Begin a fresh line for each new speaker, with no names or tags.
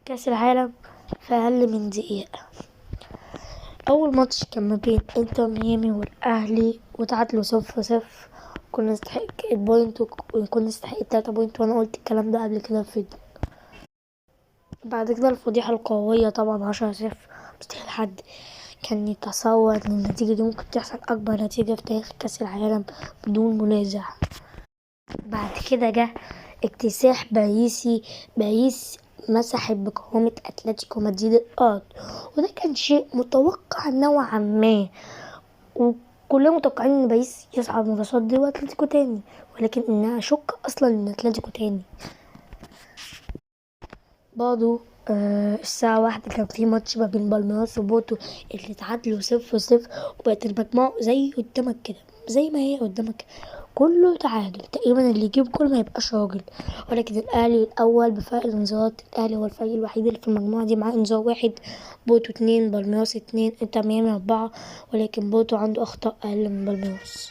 كأس العالم في أقل من دقيقة. أول ماتش كان ما بين انتر ميامي والأهلي وتعادلوا 0-0. كنا نستحق البوينت وكنا نستحق ال3 بوينت، وأنا قلت الكلام ده قبل كده في فيديو. بعد كده الفضيحة القوية طبعا 10-0. مستحيل حد كان يتصور ان النتيجة دي ممكن تحصل، أكبر نتيجة في تاريخ كأس العالم بدون منازع. بعد كده جه اكتساح باريس مسحت بقوامة اتلتيكو مدريد الارض، وده كان شيء متوقع نوعا ما، وكلنا متوقعين ان باريس يصعد متصدر واتلتيكو تاني، ولكن انها اشك اصلا ان اتلتيكو تاني. برضو الساعة 1 كان في ماتش ما بين بالميراس وبورتو اللي اتعادلوا 0-0، وبقت المجموعة زي قدامك كده، زي ما هي قدامك كله تعادل تقريبا، اللي يجيب كل ما يبقاش راجل. ولكن الأهلي الأول بفرق الانذارات، الأهلي هو الفريق الوحيد اللي في المجموعة دي معاه انذار واحد، بورتو 2، بالميراس 2، انتر ميامي 4، ولكن بورتو عنده أخطاء أقل من بالميراس.